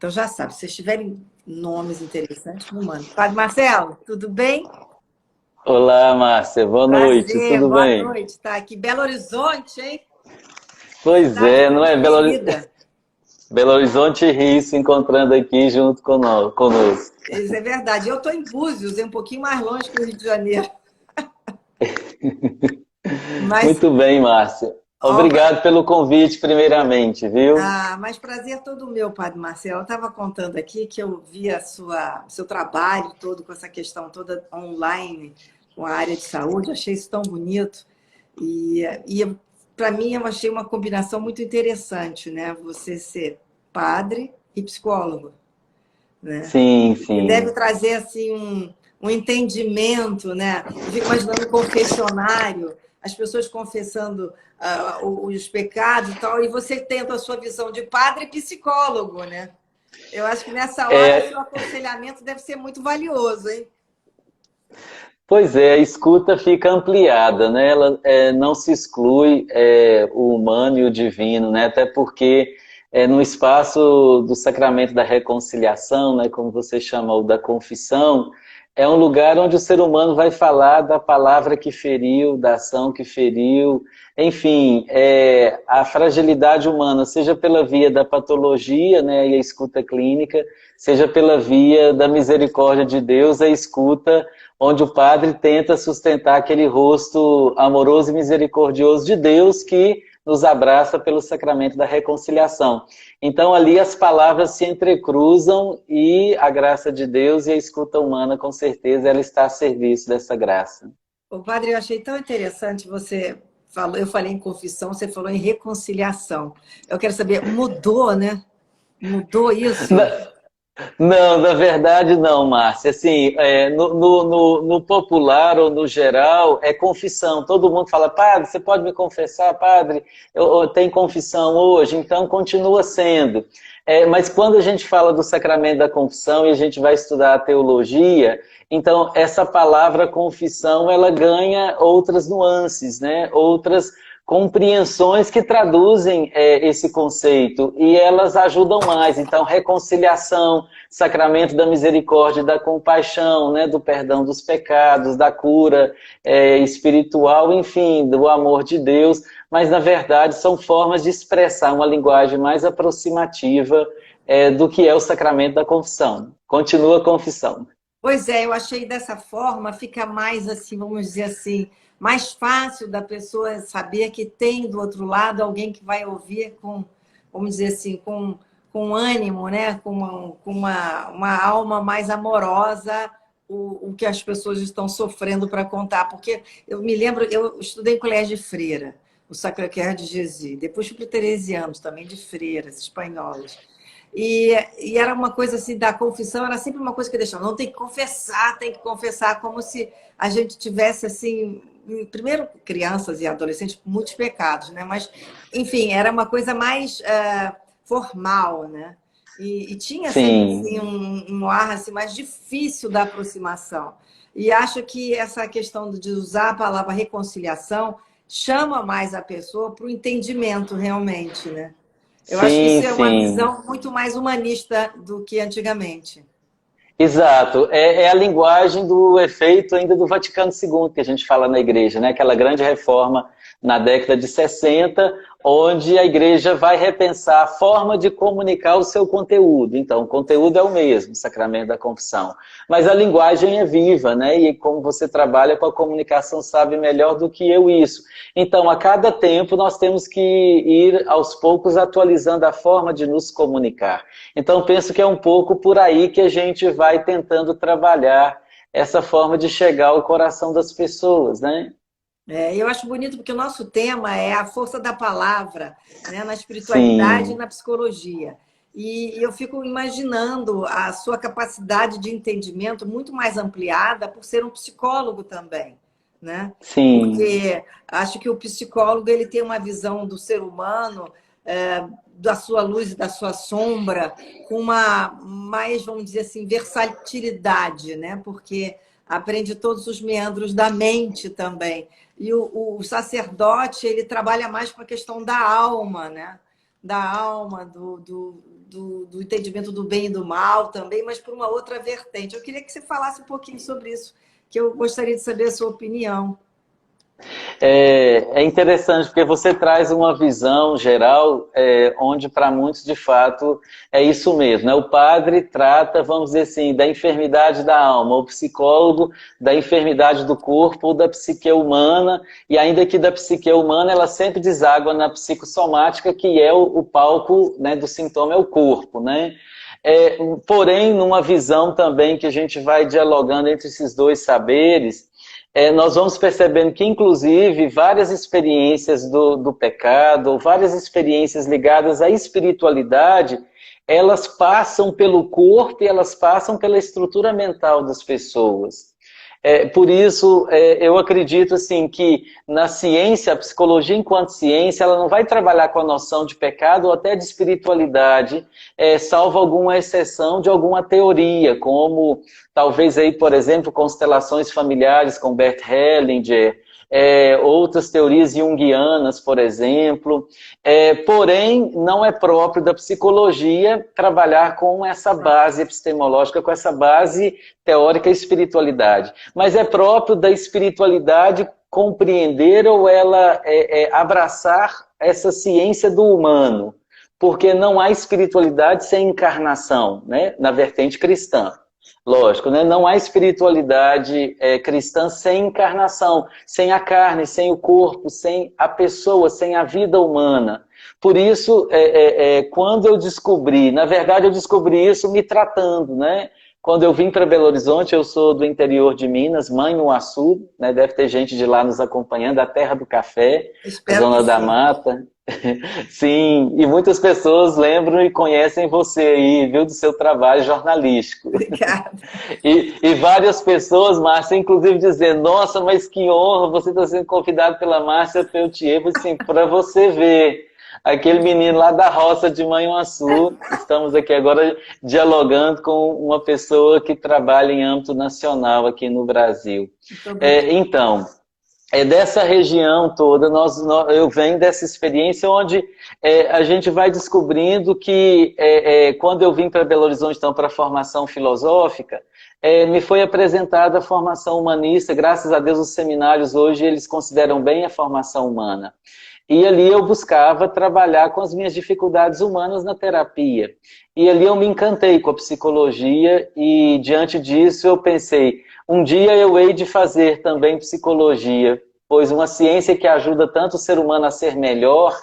Então já sabe, se vocês tiverem nomes interessantes, me mandem. Padre Marcelo, tudo bem? Olá, Márcia. Boa noite. Prazer, Tudo boa bem? noite. Tá aqui Belo Horizonte, hein? Pois Cidade é, não muito é? querida. Belo Horizonte e Rio se encontrando aqui junto conosco. Isso é verdade. Eu estou em Búzios, é um pouquinho mais longe que o Rio de Janeiro. Mas, Muito bem, Márcia. ó, Obrigado pelo convite, primeiramente, viu? mas prazer todo meu, Padre Marcelo. Eu estava contando aqui que eu vi seu trabalho todo com essa questão toda online, com a área de saúde. Achei isso tão bonito. E para mim, eu achei uma combinação muito interessante, né? Você ser padre e psicólogo, né? Sim, E deve sim. trazer assim um entendimento, né? Eu fico imaginando o confessionário, as pessoas confessando os pecados e tal, e você tendo a sua visão de padre e psicólogo, né? Eu acho que nessa hora o seu É, aconselhamento deve ser muito valioso, hein? pois é, a escuta fica ampliada, né? Ela não se exclui o humano e o divino, né? Até porque no espaço do sacramento da reconciliação, né, como você chamou, da confissão, é um lugar onde o ser humano vai falar da palavra que feriu, da ação que feriu, enfim, a fragilidade humana, seja pela via da patologia, né, e a escuta clínica, seja pela via da misericórdia de Deus, a escuta onde o padre tenta sustentar aquele rosto amoroso e misericordioso de Deus que nos abraça pelo sacramento da reconciliação. Então ali as palavras se entrecruzam e a graça de Deus e a escuta humana, com certeza, ela está a serviço dessa graça. O padre, eu achei tão interessante você falou, eu falei em confissão, você falou em reconciliação. Eu quero saber, mudou, né? Mudou isso? Não, na verdade não, Márcia. Assim, no popular ou no geral, é confissão. Todo mundo fala, padre, você pode me confessar, padre? Eu tenho confissão hoje, então continua sendo. Mas quando a gente fala do sacramento da confissão e a gente vai estudar a teologia, então essa palavra confissão, ela ganha outras nuances, né? Outras compreensões que traduzem esse conceito e elas ajudam mais. Então, reconciliação, sacramento da misericórdia e da compaixão, né, do perdão dos pecados, da cura espiritual, enfim, do amor de Deus, mas na verdade são formas de expressar uma linguagem mais aproximativa do que é o sacramento da confissão. Continua a confissão. Pois é, eu achei dessa forma, fica mais assim, vamos dizer assim, mais fácil da pessoa saber que tem do outro lado alguém que vai ouvir com, vamos dizer assim, com ânimo, né? Com uma alma mais amorosa o que as pessoas estão sofrendo para contar. Porque eu me lembro, eu estudei em colégio de freira, o Sacré-Cœur de Jesus, depois fui para o Teresianos, também de freiras espanholas. E era uma coisa assim, da confissão, era sempre uma coisa que deixava, não tem que confessar, como se a gente tivesse assim, primeiro crianças e adolescentes com muitos pecados, né? Mas, enfim, era uma coisa mais formal, né? E tinha sempre Sim. assim, um ar assim, mais difícil da aproximação. E acho que essa questão de usar a palavra reconciliação chama mais a pessoa para o entendimento realmente, né? Eu acho que Sim, isso é uma sim. visão muito mais humanista do que antigamente. Exato, é a linguagem do efeito ainda do Vaticano II, que a gente fala na igreja, né? Aquela grande reforma na década de 60, onde a igreja vai repensar a forma de comunicar o seu conteúdo. Então, o conteúdo é o mesmo, o sacramento da confissão, mas a linguagem é viva, né? E como você trabalha com a comunicação sabe melhor do que eu isso. Então, a cada tempo nós temos que ir aos poucos atualizando a forma de nos comunicar. Então, penso que é um pouco por aí que a gente vai tentando trabalhar essa forma de chegar ao coração das pessoas, né? Eu acho bonito porque o nosso tema é a força da palavra, né, na espiritualidade e Sim, na psicologia. E eu fico imaginando a sua capacidade de entendimento muito mais ampliada por ser um psicólogo também, né? sim, Porque acho que o psicólogo ele tem uma visão do ser humano, da sua luz e da sua sombra, com uma mais, vamos dizer assim, versatilidade, né? Porque aprende todos os meandros da mente também. E o sacerdote, ele trabalha mais com a questão da alma, né? Da alma, do entendimento do bem e do mal também, mas por uma outra vertente. Eu queria que você falasse um pouquinho sobre isso, que eu gostaria de saber a sua opinião. É interessante porque você traz uma visão geral onde para muitos de fato é isso mesmo, né? O padre trata, vamos dizer assim, da enfermidade da alma, o psicólogo da enfermidade do corpo ou da psique humana, e ainda que da psique humana ela sempre deságua na psicossomática, que é o palco, né, do sintoma, é o corpo, né? Porém, numa visão também que a gente vai dialogando entre esses dois saberes, nós vamos percebendo que, inclusive, várias experiências do pecado, ou várias experiências ligadas à espiritualidade, elas passam pelo corpo e elas passam pela estrutura mental das pessoas. Por isso, eu acredito assim, que na ciência, a psicologia enquanto ciência, ela não vai trabalhar com a noção de pecado ou até de espiritualidade, salvo alguma exceção de alguma teoria, como talvez aí, por exemplo, constelações familiares com Bert Hellinger, outras teorias junguianas, por exemplo. Porém, não é próprio da psicologia trabalhar com essa base epistemológica, com essa base teórica e espiritualidade. Mas é próprio da espiritualidade compreender ou ela abraçar essa ciência do humano, porque não há espiritualidade sem encarnação, né? Na vertente cristã. Lógico, né? Não há espiritualidade cristã sem encarnação, sem a carne, sem o corpo, sem a pessoa, sem a vida humana. Por isso, quando eu descobri, na verdade eu descobri isso me tratando, né? Quando eu vim para Belo Horizonte, eu sou do interior de Minas, Manhuaçu, né? Deve ter gente de lá nos acompanhando, a terra do café, a zona da mata. Sim, e muitas pessoas lembram e conhecem você aí, viu, do seu trabalho jornalístico. Obrigada. E várias pessoas, Márcia, inclusive dizer, nossa, mas que honra, você está sendo convidado pela Márcia Peltier, assim, para você ver. Aquele menino lá da roça de Manhuaçu, estamos aqui agora dialogando com uma pessoa que trabalha em âmbito nacional aqui no Brasil. Então, dessa região toda, eu venho dessa experiência onde a gente vai descobrindo que quando eu vim para Belo Horizonte, então, para a formação filosófica, me foi apresentada a formação humanista. Graças a Deus os seminários hoje eles consideram bem a formação humana. E ali eu buscava trabalhar com as minhas dificuldades humanas na terapia. E ali eu me encantei com a psicologia e diante disso eu pensei, um dia eu hei de fazer também psicologia, pois uma ciência que ajuda tanto o ser humano a ser melhor,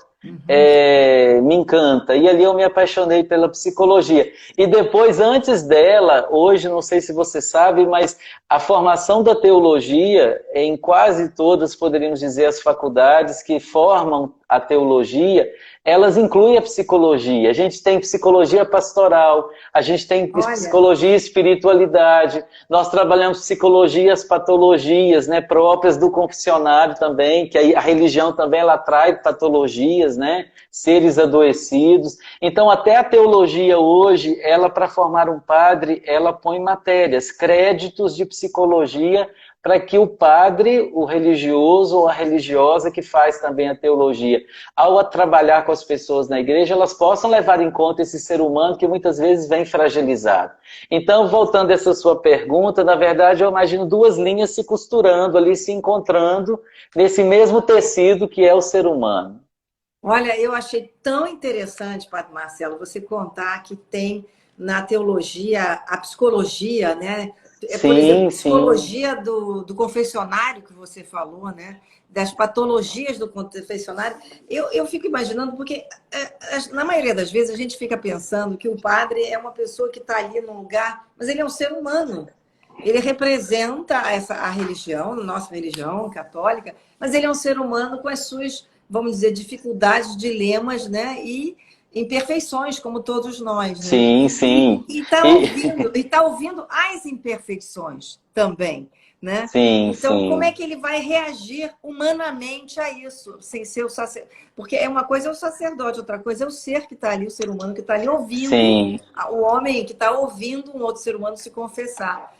me encanta. E ali eu me apaixonei pela psicologia. E depois, antes dela, hoje, não sei se você sabe, mas a formação da teologia, em quase todas, poderíamos dizer, as faculdades que formam a teologia, elas incluem a psicologia. A gente tem psicologia pastoral, a gente tem psicologia e espiritualidade, nós trabalhamos psicologia, as patologias, né, próprias do confessionário também, que a religião também ela atrai patologias, né, seres adoecidos. Então até a teologia hoje, ela para formar um padre, ela põe matérias, créditos de psicologia, para que o padre, o religioso ou a religiosa que faz também a teologia, ao trabalhar com as pessoas na igreja, elas possam levar em conta esse ser humano que muitas vezes vem fragilizado. Então, voltando a essa sua pergunta, na verdade eu imagino duas linhas se costurando ali, se encontrando nesse mesmo tecido que é o ser humano. Olha, eu achei tão interessante, Padre Marcelo, você contar que tem na teologia a psicologia, né? Por exemplo, a psicologia do confessionário que você falou, né? Das patologias do confessionário. Eu fico imaginando, porque na maioria das vezes a gente fica pensando que o padre é uma pessoa que está ali num lugar, mas ele é um ser humano. Ele representa a religião, a nossa religião católica, mas ele é um ser humano com as suas, vamos dizer, dificuldades, dilemas, né? E imperfeições, como todos nós, né? Sim, sim. E tá ouvindo as imperfeições também, né? Sim, então, sim. Como é que ele vai reagir humanamente a isso, sem ser o sacerdote? Porque uma coisa é o sacerdote, outra coisa é o ser que está ali, o ser humano que está ali ouvindo, o homem que está ouvindo um outro ser humano se confessar.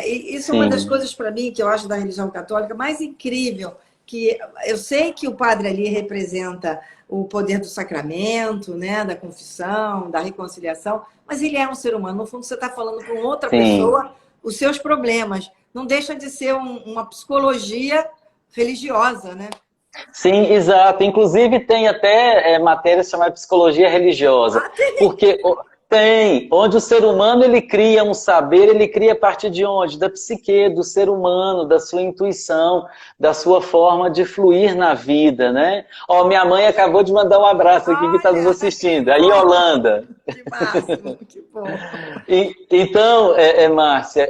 Isso é uma das coisas, para mim, que eu acho da religião católica mais incrível, que eu sei que o padre ali representa o poder do sacramento, né, da confissão, da reconciliação, mas ele é um ser humano. No fundo, você está falando com outra Sim. pessoa os seus problemas. Não deixa de ser uma psicologia religiosa, né? Sim, exato. Inclusive tem até matéria chamada psicologia religiosa, Ah, tem. porque tem, onde o ser humano ele cria um saber, ele cria a partir de onde? Da psique, do ser humano, da sua intuição, da sua forma de fluir na vida, né? Ó, minha mãe acabou de mandar um abraço aqui que está nos Olha, que assistindo, aí bom, Holanda. que máximo, que bom. Então, Márcia,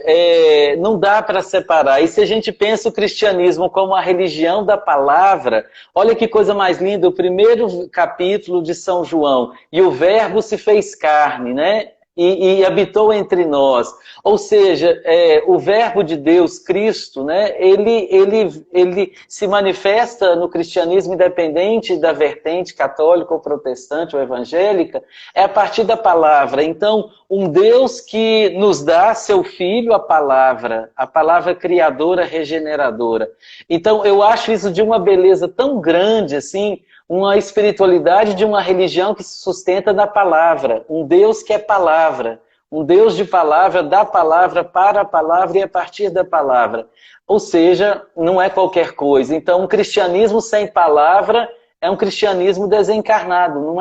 não dá para separar. E se a gente pensa o cristianismo como a religião da palavra, olha que coisa mais linda, o primeiro capítulo de São João, e o verbo se fez carne, né? E habitou entre nós. Ou seja, o verbo de Deus, Cristo, né? Ele se manifesta no cristianismo independente da vertente católica ou protestante ou evangélica, é a partir da palavra. Então, um Deus que nos dá seu Filho, a palavra criadora, regeneradora. Então, eu acho isso de uma beleza tão grande, assim, uma espiritualidade de uma religião que se sustenta na palavra. Um Deus que é palavra. Um Deus de palavra, da palavra, para a palavra e a partir da palavra. Ou seja, não é qualquer coisa. Então, um cristianismo sem palavra é um cristianismo desencarnado, não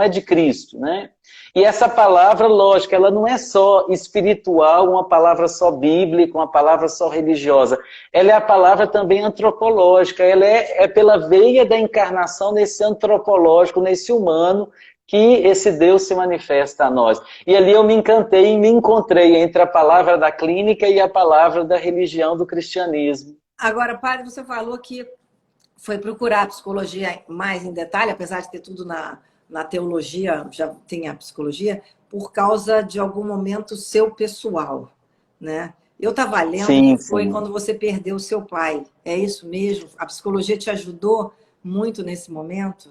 é de Cristo, né? E essa palavra, lógico, ela não é só espiritual, uma palavra só bíblica, uma palavra só religiosa. Ela é a palavra também antropológica, ela é pela veia da encarnação nesse antropológico, nesse humano, que esse Deus se manifesta a nós. E ali eu me encantei e me encontrei entre a palavra da clínica e a palavra da religião do cristianismo. Agora, padre, você falou que foi procurar a psicologia mais em detalhe, apesar de ter tudo na teologia, já tem a psicologia, por causa de algum momento seu pessoal, né? Eu estava lendo Sim, que foi sim. quando você perdeu o seu pai. É isso mesmo? A psicologia te ajudou muito nesse momento?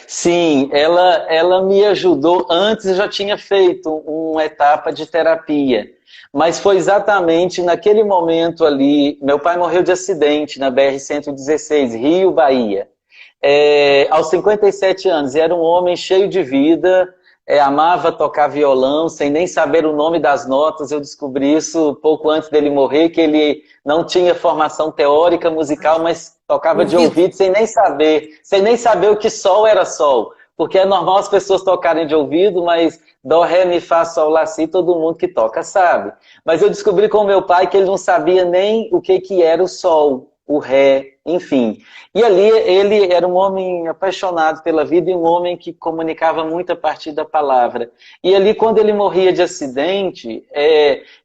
Sim, ela me ajudou. Antes eu já tinha feito uma etapa de terapia, mas foi exatamente naquele momento ali. Meu pai morreu de acidente na BR-116, Rio, Bahia. Aos 57 anos, e era um homem cheio de vida, amava tocar violão, sem nem saber o nome das notas. Eu descobri isso pouco antes dele morrer, que ele não tinha formação teórica musical, mas tocava de Ouvido. ouvido sem nem saber o que sol era sol. Porque é normal as pessoas tocarem de ouvido, mas dó, ré, mi, fá, sol, lá, si, todo mundo que toca sabe. Mas eu descobri com o meu pai que ele não sabia nem o que era o sol, o ré, enfim. E ali ele era um homem apaixonado pela vida e um homem que comunicava muito a partir da palavra. E ali, quando ele morria de acidente,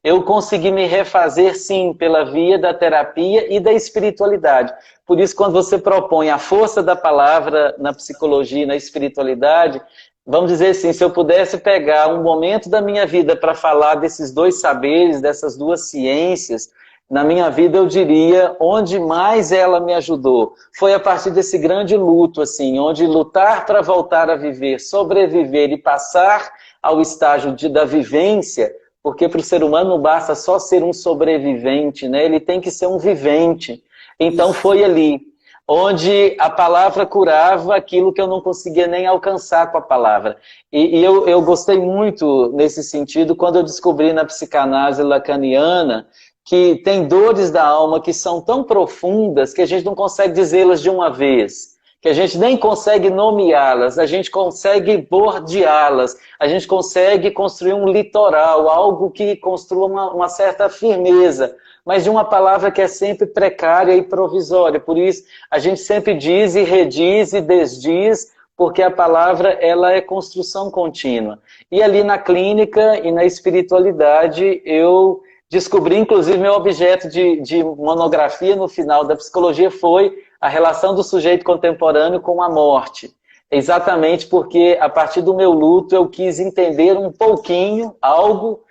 eu consegui me refazer, sim, pela via da terapia e da espiritualidade. Por isso, quando você propõe a força da palavra na psicologia e na espiritualidade, vamos dizer assim, se eu pudesse pegar um momento da minha vida para falar desses dois saberes, dessas duas ciências, na minha vida eu diria, onde mais ela me ajudou, foi a partir desse grande luto, assim, onde lutar para voltar a viver, sobreviver e passar ao estágio da vivência, porque para o ser humano não basta só ser um sobrevivente, né? Ele tem que ser um vivente. Então Isso. foi ali, onde a palavra curava aquilo que eu não conseguia nem alcançar com a palavra. E eu gostei muito nesse sentido quando eu descobri na psicanálise lacaniana que tem dores da alma que são tão profundas que a gente não consegue dizê-las de uma vez, que a gente nem consegue nomeá-las, a gente consegue bordeá-las, a gente consegue construir um litoral, algo que construa uma certa firmeza, mas de uma palavra que é sempre precária e provisória. Por isso, a gente sempre diz e rediz e desdiz, porque a palavra ela é construção contínua. E ali na clínica e na espiritualidade, eu descobri, inclusive, meu objeto de monografia no final da psicologia foi a relação do sujeito contemporâneo com a morte. Exatamente porque, a partir do meu luto, eu quis entender um pouquinho, algo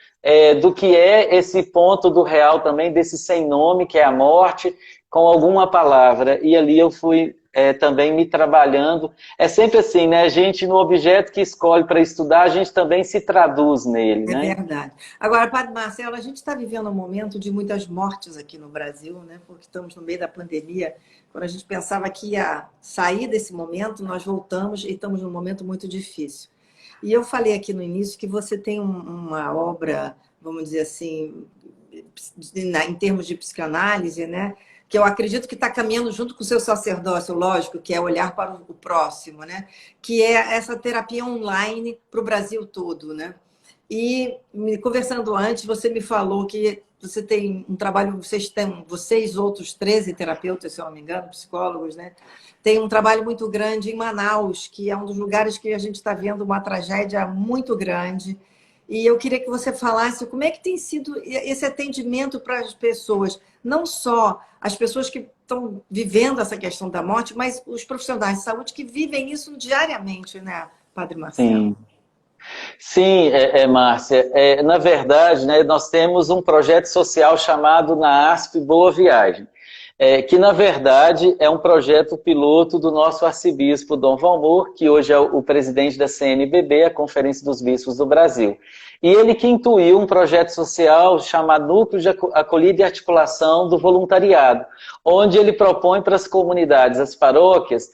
do que é esse ponto do real também, desse sem nome, que é a morte, com alguma palavra. E ali eu fui também me trabalhando. É sempre assim, né? A gente, no objeto que escolhe para estudar, a gente também se traduz nele, É né? verdade. Agora, Padre Marcelo, a gente está vivendo um momento de muitas mortes aqui no Brasil, né? Porque estamos no meio da pandemia. Quando a gente pensava que ia sair desse momento, nós voltamos e estamos num momento muito difícil. E eu falei aqui no início que você tem uma obra, vamos dizer assim, em termos de psicanálise, né? Que eu acredito que está caminhando junto com o seu sacerdócio, lógico, que é olhar para o próximo, né? Que é essa terapia online para o Brasil todo, né? E conversando antes, você me falou que você tem um trabalho, vocês outros 13 terapeutas, se eu não me engano, psicólogos, né? Tem um trabalho muito grande em Manaus, que é um dos lugares que a gente está vendo uma tragédia muito grande. E eu queria que você falasse como é que tem sido esse atendimento para as pessoas, não só as pessoas que estão vivendo essa questão da morte, mas os profissionais de saúde que vivem isso diariamente, né, Padre Marcelo? Sim. Sim, Márcia. Na verdade, né, nós temos um projeto social chamado NAASP Boa Viagem, que, na verdade, é um projeto piloto do nosso arcebispo Dom Valmor, que hoje é o presidente da CNBB, a Conferência dos Bispos do Brasil. E ele que intuiu um projeto social chamado Núcleo de Acolhida e Articulação do Voluntariado, onde ele propõe para as comunidades, as paróquias,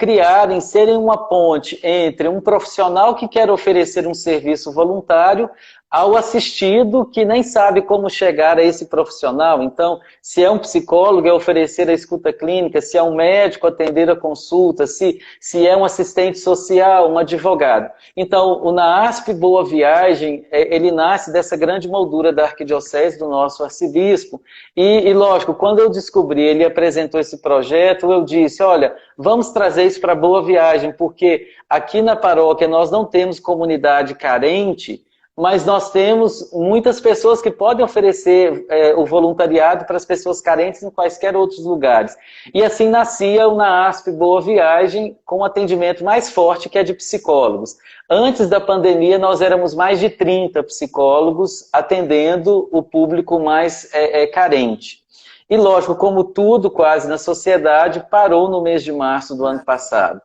criarem, serem uma ponte entre um profissional que quer oferecer um serviço voluntário ao assistido que nem sabe como chegar a esse profissional. Então, se é um psicólogo, é oferecer a escuta clínica, se é um médico, atender a consulta, se é um assistente social, um advogado. Então, o NAASP Boa Viagem, ele nasce dessa grande moldura da arquidiocese do nosso arcebispo. E lógico, quando eu descobri, ele apresentou esse projeto, eu disse, olha, vamos trazer isso para Boa Viagem, porque aqui na paróquia nós não temos comunidade carente, mas nós temos muitas pessoas que podem oferecer o voluntariado para as pessoas carentes em quaisquer outros lugares. E assim nascia o NAASP Boa Viagem, com um atendimento mais forte, que é de psicólogos. Antes da pandemia, nós éramos mais de 30 psicólogos atendendo o público mais carente. E lógico, como tudo quase na sociedade, parou no mês de março do ano passado.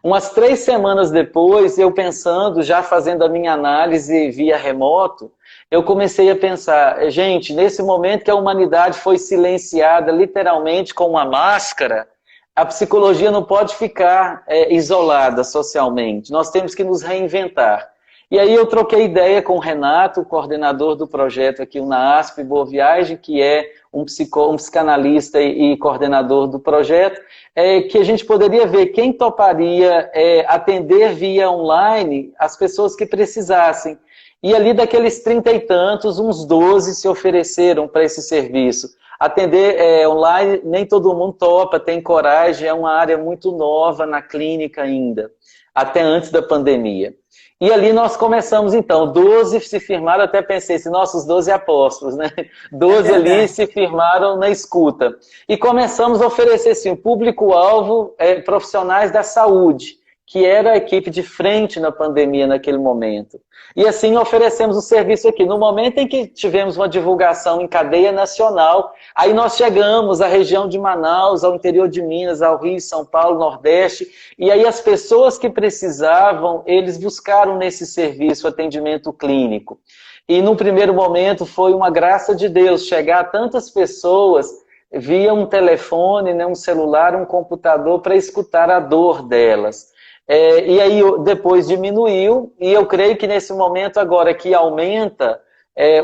Umas 3 semanas depois, eu pensando, já fazendo a minha análise via remoto, eu comecei a pensar, gente, nesse momento que a humanidade foi silenciada literalmente com uma máscara, a psicologia não pode ficar isolada socialmente, nós temos que nos reinventar. E aí eu troquei ideia com o Renato, o coordenador do projeto aqui, o NAASP Boa Viagem, que é um psicanalista e coordenador do projeto, que a gente poderia ver quem toparia atender via online as pessoas que precisassem. E ali daqueles 30 e tantos, uns 12 se ofereceram para esse serviço. Atender online, nem todo mundo topa, tem coragem, é uma área muito nova na clínica ainda, até antes da pandemia. E ali nós começamos, então, 12 se firmaram, até pensei, se nossos 12 apóstolos, né? 12 ali se firmaram na escuta. E começamos a oferecer, assim, o público-alvo profissionais da saúde, que era a equipe de frente na pandemia naquele momento. E assim oferecemos o serviço aqui. No momento em que tivemos uma divulgação em cadeia nacional, aí nós chegamos à região de Manaus, ao interior de Minas, ao Rio, São Paulo, Nordeste, e aí as pessoas que precisavam, eles buscaram nesse serviço atendimento clínico. E no primeiro momento foi uma graça de Deus chegar a tantas pessoas via um telefone, né, um celular, um computador para escutar a dor delas. E aí depois diminuiu, e eu creio que nesse momento agora que aumenta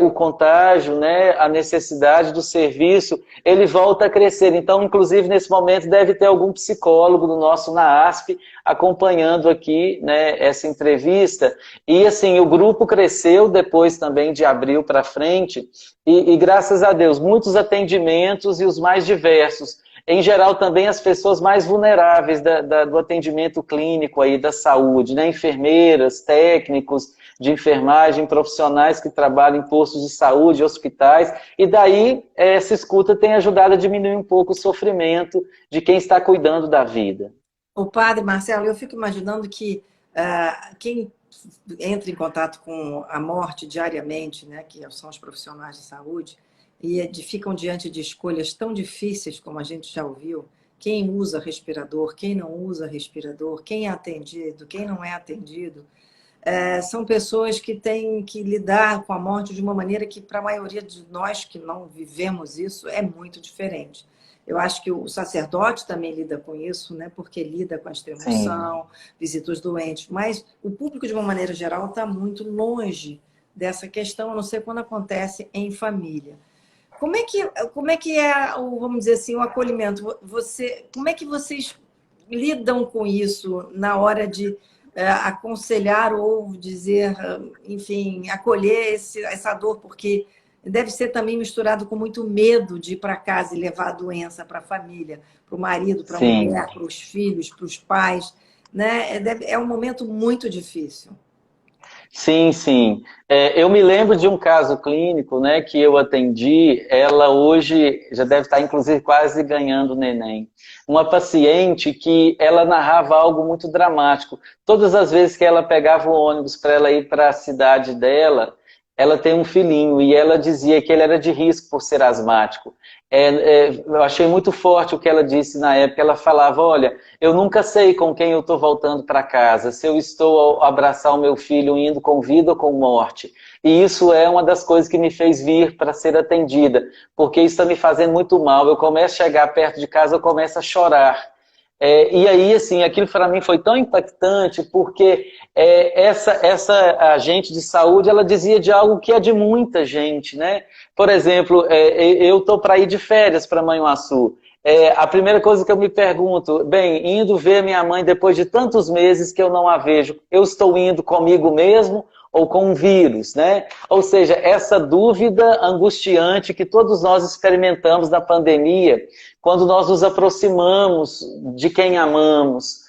o contágio, né, a necessidade do serviço, ele volta a crescer. Então, inclusive, nesse momento deve ter algum psicólogo do nosso NAASP acompanhando aqui, né, essa entrevista. E assim, o grupo cresceu depois também de abril para frente, e graças a Deus, muitos atendimentos e os mais diversos. Em geral, também as pessoas mais vulneráveis do atendimento clínico aí, da saúde, né? Enfermeiras, técnicos de enfermagem, profissionais que trabalham em postos de saúde, hospitais, e daí essa escuta tem ajudado a diminuir um pouco o sofrimento de quem está cuidando da vida. O Padre Marcelo, eu fico imaginando que quem entra em contato com a morte diariamente, né, que são os profissionais de saúde, ficam diante de escolhas tão difíceis, como a gente já ouviu, quem usa respirador, quem não usa respirador, quem é atendido, quem não é atendido, são pessoas que têm que lidar com a morte de uma maneira que, para a maioria de nós que não vivemos isso, é muito diferente. Eu acho que o sacerdote também lida com isso, né? Porque lida com a extrema-unção, visita os doentes, mas o público, de uma maneira geral, está muito longe dessa questão, a não ser quando acontece em família. Como é que é, vamos dizer assim, o acolhimento? Como é que vocês lidam com isso na hora de aconselhar ou dizer, enfim, acolher essa dor? Porque deve ser também misturado com muito medo de ir para casa e levar a doença para a família, para o marido, para a mulher, para os filhos, para os pais, né? É um momento muito difícil. Sim, sim. Eu me lembro de um caso clínico, né, que eu atendi, ela hoje já deve estar, inclusive, quase ganhando neném. Uma paciente que ela narrava algo muito dramático. Todas as vezes que ela pegava o ônibus para ela ir para a cidade dela, ela tem um filhinho e ela dizia que ele era de risco por ser asmático. Eu achei muito forte o que ela disse na época. Ela falava, olha, eu nunca sei com quem eu estou voltando para casa, se eu estou a abraçar o meu filho indo com vida ou com morte. E isso é uma das coisas que me fez vir para ser atendida, porque isso está me fazendo muito mal. Eu começo a chegar perto de casa, eu começo a chorar. E aí, assim, aquilo para mim foi tão impactante, porque essa agente de saúde, ela dizia de algo que é de muita gente, né? Por exemplo, eu estou para ir de férias para Manhuaçu. A primeira coisa que eu me pergunto, bem, indo ver minha mãe depois de tantos meses que eu não a vejo, eu estou indo comigo mesmo ou com um vírus, né? Ou seja, essa dúvida angustiante que todos nós experimentamos na pandemia, quando nós nos aproximamos de quem amamos,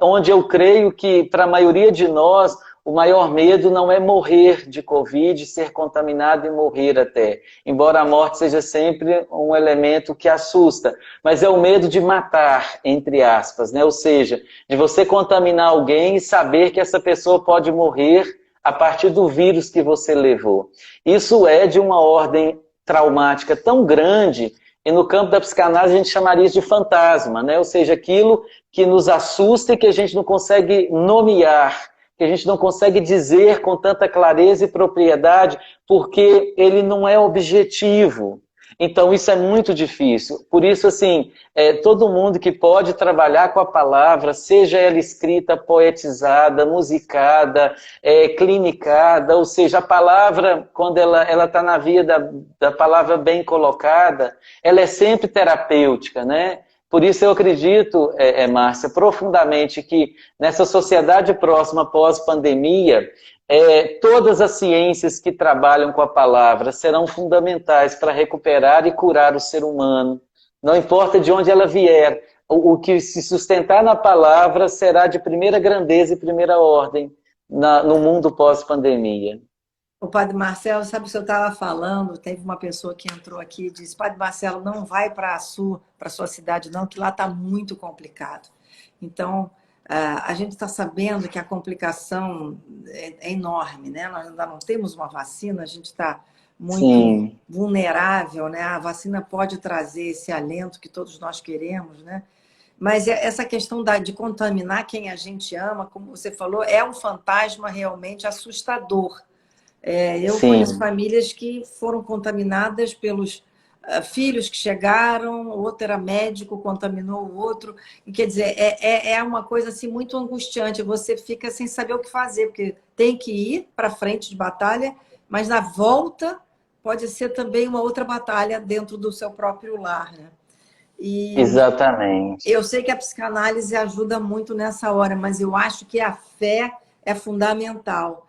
onde eu creio que para a maioria de nós o maior medo não é morrer de Covid, ser contaminado e morrer até. Embora a morte seja sempre um elemento que assusta, mas é o medo de matar, entre aspas, né? Ou seja, de você contaminar alguém e saber que essa pessoa pode morrer a partir do vírus que você levou. Isso é de uma ordem traumática tão grande, e no campo da psicanálise a gente chamaria isso de fantasma, né? Ou seja, aquilo que nos assusta e que a gente não consegue nomear, que a gente não consegue dizer com tanta clareza e propriedade, porque ele não é objetivo. Então isso é muito difícil. Por isso, assim, todo mundo que pode trabalhar com a palavra, seja ela escrita, poetizada, musicada, clinicada, ou seja, a palavra, quando ela está na via da palavra bem colocada, ela é sempre terapêutica, né? Por isso eu acredito, Márcia, profundamente que nessa sociedade próxima pós-pandemia, todas as ciências que trabalham com a palavra serão fundamentais para recuperar e curar o ser humano. Não importa de onde ela vier, o que se sustentar na palavra será de primeira grandeza e primeira ordem no mundo pós-pandemia. O Padre Marcelo, sabe o que eu estava falando? Teve uma pessoa que entrou aqui e disse, Padre Marcelo, não vai para a sua cidade não, que lá está muito complicado. Então, a gente está sabendo que a complicação é enorme, né? Nós ainda não temos uma vacina, a gente está muito vulnerável, né? A vacina pode trazer esse alento que todos nós queremos, né? Mas essa questão de contaminar quem a gente ama, como você falou, é um fantasma realmente assustador. Eu conheço famílias que foram contaminadas pelos filhos que chegaram, o outro era médico, contaminou o outro. E, quer dizer, é uma coisa assim, muito angustiante. Você fica sem saber o que fazer, porque tem que ir para frente de batalha, mas na volta pode ser também uma outra batalha dentro do seu próprio lar, né? Exatamente. Eu sei que a psicanálise ajuda muito nessa hora, mas eu acho que a fé é fundamental.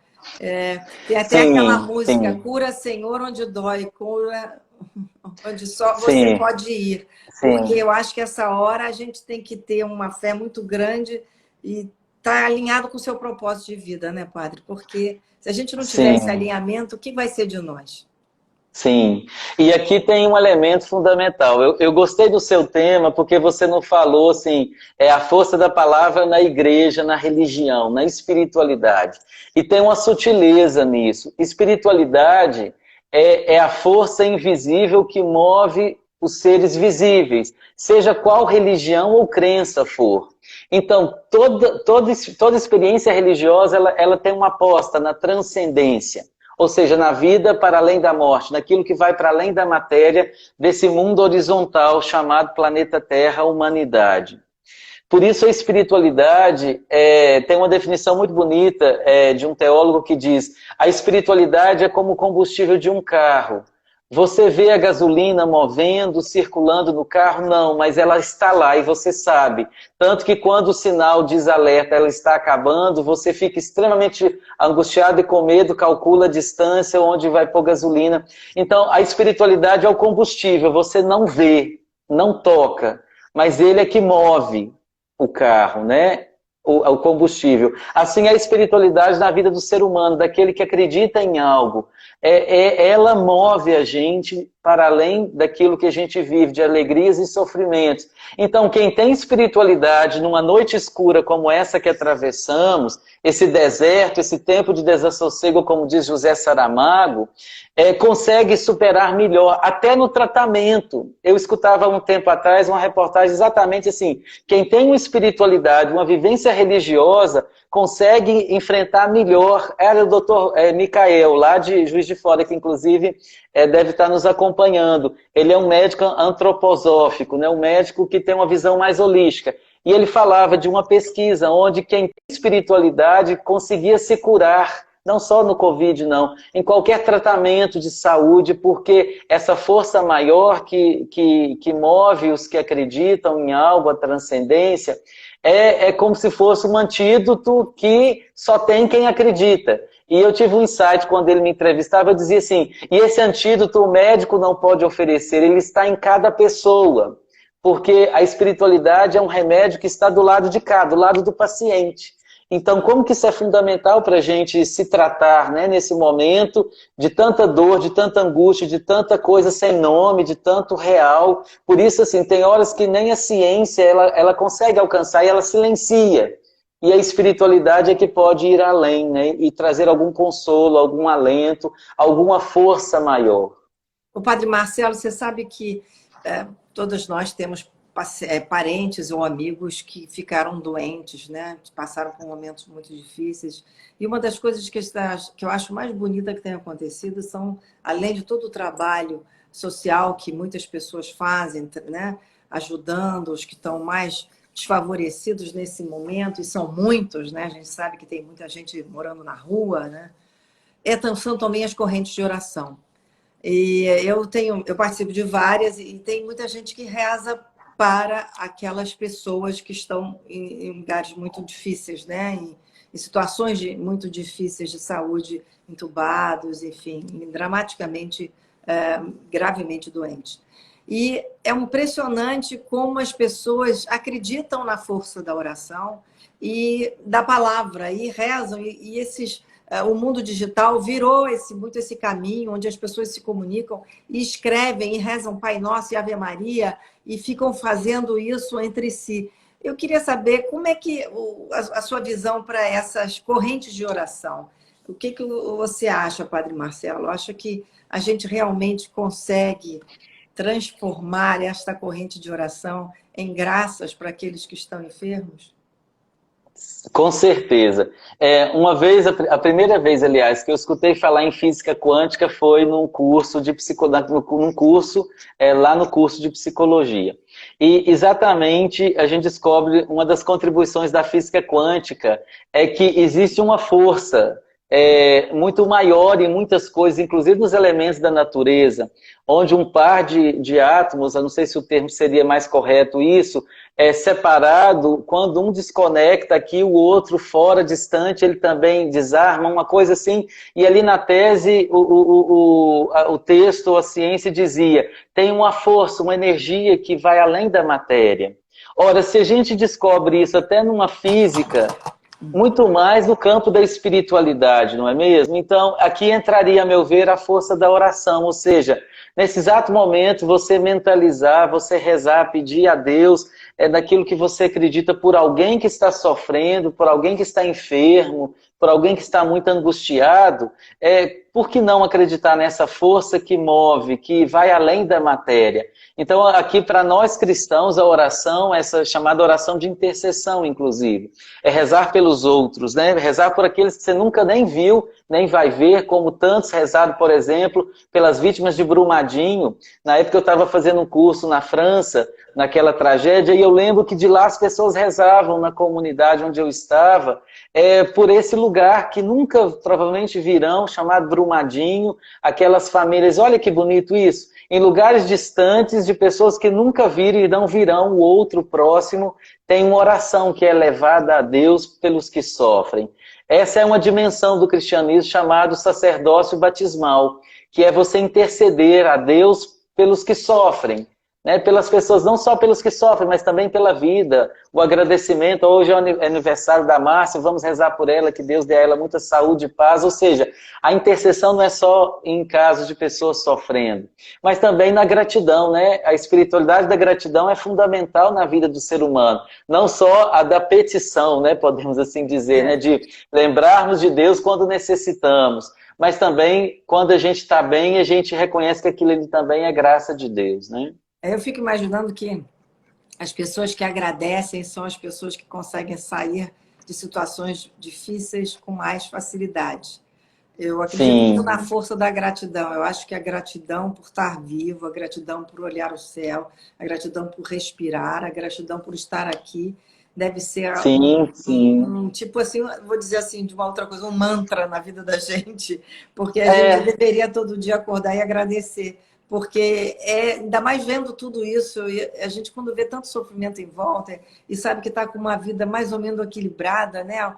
Tem até aquela música, cura, Senhor, onde dói, cura onde só você pode ir. Porque eu acho que essa hora a gente tem que ter uma fé muito grande e estar alinhado com o seu propósito de vida, né, Padre? Porque se a gente não tiver esse alinhamento, o que vai ser de nós? Sim, e aqui tem um elemento fundamental. Eu gostei do seu tema porque você não falou assim, a força da palavra na igreja, na religião, na espiritualidade. E tem uma sutileza nisso. Espiritualidade é a força invisível que move os seres visíveis, seja qual religião ou crença for. Então, toda experiência religiosa, ela tem uma aposta na transcendência, ou seja, na vida para além da morte, naquilo que vai para além da matéria, desse mundo horizontal chamado planeta Terra, humanidade. Por isso a espiritualidade tem uma definição muito bonita de um teólogo que diz: a espiritualidade é como o combustível de um carro. Você vê a gasolina movendo, circulando no carro? Não, mas ela está lá e você sabe. Tanto que quando o sinal diz alerta, ela está acabando, você fica extremamente angustiado e com medo, calcula a distância onde vai pôr gasolina. Então, a espiritualidade é o combustível, você não vê, não toca, mas ele é que move o carro, né? O combustível. Assim é a espiritualidade na vida do ser humano, daquele que acredita em algo. Ela move a gente para além daquilo que a gente vive, de alegrias e sofrimentos. Então, quem tem espiritualidade numa noite escura como essa que atravessamos, esse deserto, esse tempo de desassossego, como diz José Saramago, consegue superar melhor, até no tratamento. Eu escutava um tempo atrás uma reportagem exatamente assim: quem tem uma espiritualidade, uma vivência religiosa, consegue enfrentar melhor. Era o doutor Micael, lá de Juiz de Fora, que inclusive deve estar nos acompanhando. Ele é um médico antroposófico, né? Um médico que tem uma visão mais holística. E ele falava de uma pesquisa onde quem tem espiritualidade conseguia se curar, não só no Covid, não, em qualquer tratamento de saúde, porque essa força maior que move os que acreditam em algo, a transcendência, é como se fosse um antídoto que só tem quem acredita. E eu tive um insight quando ele me entrevistava, eu dizia assim: e esse antídoto o médico não pode oferecer, ele está em cada pessoa. Porque a espiritualidade é um remédio que está do lado de cá, do lado do paciente. Então, como que isso é fundamental para a gente se tratar, né, nesse momento de tanta dor, de tanta angústia, de tanta coisa sem nome, de tanto real. Por isso, assim, tem horas que nem a ciência ela consegue alcançar e ela silencia. E a espiritualidade é que pode ir além, né, e trazer algum consolo, algum alento, alguma força maior. O Padre Marcelo, você sabe que todos nós temos parentes ou amigos que ficaram doentes, né? Que passaram por momentos muito difíceis. E uma das coisas que eu acho mais bonita que tem acontecido são, além de todo o trabalho social que muitas pessoas fazem, né? Ajudando os que estão mais desfavorecidos nesse momento, e são muitos, né? A gente sabe que tem muita gente morando na rua, né? São também as correntes de oração. E eu participo de várias, e tem muita gente que reza para aquelas pessoas que estão em lugares muito difíceis, né? Em situações muito difíceis de saúde, entubados, enfim, dramaticamente, gravemente doentes. E é impressionante como as pessoas acreditam na força da oração e da palavra, e rezam, o mundo digital virou muito esse caminho onde as pessoas se comunicam e escrevem e rezam Pai Nosso e Ave Maria e ficam fazendo isso entre si. Eu queria saber como é que a sua visão para essas correntes de oração. O que você acha, Padre Marcelo? Acha que a gente realmente consegue transformar esta corrente de oração em graças para aqueles que estão enfermos? Com certeza. Uma vez, a primeira vez, aliás, que eu escutei falar em física quântica foi num curso de lá no curso de psicologia. E exatamente a gente descobre uma das contribuições da física quântica é que existe uma força muito maior em muitas coisas, inclusive nos elementos da natureza, onde um par de átomos, eu não sei se o termo seria mais correto isso, é separado, quando um desconecta aqui, o outro fora, distante, ele também desarma, uma coisa assim. E ali na tese, o texto, a ciência dizia, tem uma força, uma energia que vai além da matéria. Ora, se a gente descobre isso até numa física, muito mais no campo da espiritualidade, não é mesmo? Então, aqui entraria, a meu ver, a força da oração, ou seja, nesse exato momento, você mentalizar, você rezar, pedir a Deus daquilo que você acredita por alguém que está sofrendo, por alguém que está enfermo, por alguém que está muito angustiado, por que não acreditar nessa força que move, que vai além da matéria? Então, aqui para nós cristãos, a oração, essa chamada oração de intercessão, inclusive, é rezar pelos outros, né? Rezar por aqueles que você nunca nem viu, nem vai ver, como tantos rezaram, por exemplo, pelas vítimas de Brumadinho. Na época eu estava fazendo um curso na França, naquela tragédia, e eu lembro que de lá as pessoas rezavam na comunidade onde eu estava, por esse lugar que nunca provavelmente virão, chamado Brumadinho, aquelas famílias, olha que bonito isso, em lugares distantes de pessoas que nunca viram e não virão, o outro próximo tem uma oração que é levada a Deus pelos que sofrem. Essa é uma dimensão do cristianismo chamado sacerdócio batismal, que é você interceder a Deus pelos que sofrem, né? Pelas pessoas, não só pelos que sofrem, mas também pela vida, o agradecimento. Hoje é o aniversário da Márcia, vamos rezar por ela, que Deus dê a ela muita saúde e paz. Ou seja, a intercessão não é só em casos de pessoas sofrendo, mas também na gratidão, né? A espiritualidade da gratidão é fundamental na vida do ser humano, não só a da petição, né? Podemos assim dizer, né? De lembrarmos de Deus quando necessitamos, mas também quando a gente está bem, a gente reconhece que aquilo ali também é graça de Deus, né? Eu fico imaginando que as pessoas que agradecem são as pessoas que conseguem sair de situações difíceis com mais facilidade. Eu acredito muito na força da gratidão. Eu acho que a gratidão por estar vivo, a gratidão por olhar o céu, a gratidão por respirar, a gratidão por estar aqui, deve ser tipo assim, vou dizer assim, de uma outra coisa, um mantra na vida da gente, porque a gente deveria todo dia acordar e agradecer. Porque ainda mais vendo tudo isso, a gente quando vê tanto sofrimento em volta e sabe que está com uma vida mais ou menos equilibrada, né?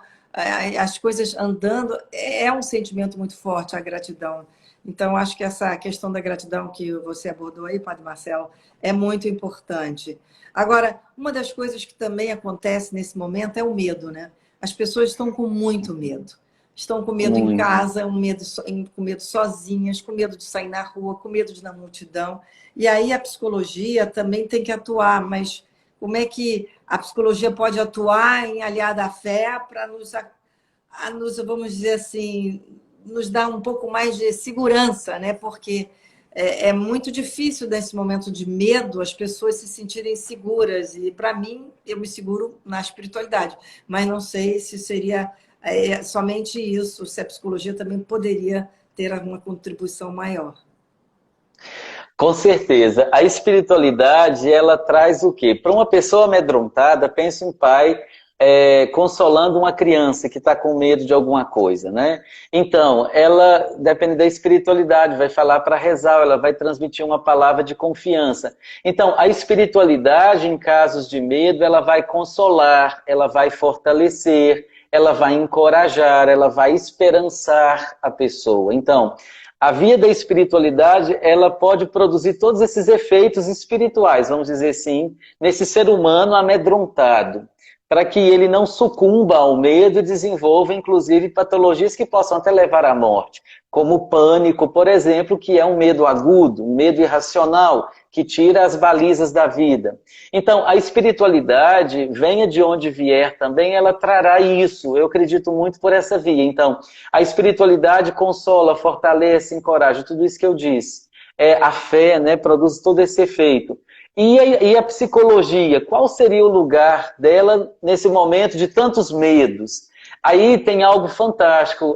As coisas andando, é um sentimento muito forte a gratidão. Então, acho que essa questão da gratidão que você abordou aí, Padre Marcelo, é muito importante. Agora, uma das coisas que também acontece nesse momento é o medo, né? As pessoas estão com muito medo. Estão com medo em casa, com medo sozinhas, com medo de sair na rua, com medo de ir na multidão. E aí a psicologia também tem que atuar, mas como é que a psicologia pode atuar em aliada à fé para nos, vamos dizer assim, nos dar um pouco mais de segurança, né? Porque é muito difícil nesse momento de medo as pessoas se sentirem seguras. E para mim, eu me seguro na espiritualidade, mas não sei se seria somente isso, se a psicologia também poderia ter alguma contribuição maior. Com certeza. A espiritualidade, ela traz o quê? Para uma pessoa amedrontada, pensa um pai consolando uma criança que está com medo de alguma coisa, né? Então, ela, depende da espiritualidade, vai falar para rezar, ela vai transmitir uma palavra de confiança. Então, a espiritualidade, em casos de medo, ela vai consolar, ela vai fortalecer, ela vai encorajar, ela vai esperançar a pessoa. Então, a via da espiritualidade, ela pode produzir todos esses efeitos espirituais, vamos dizer assim, nesse ser humano amedrontado, para que ele não sucumba ao medo e desenvolva, inclusive, patologias que possam até levar à morte, como o pânico, por exemplo, que é um medo agudo, um medo irracional, que tira as balizas da vida. Então, a espiritualidade, venha de onde vier também, ela trará isso. Eu acredito muito por essa via. Então, a espiritualidade consola, fortalece, encoraja, tudo isso que eu disse. A fé, né, produz todo esse efeito. E a psicologia, qual seria o lugar dela nesse momento de tantos medos? Aí tem algo fantástico,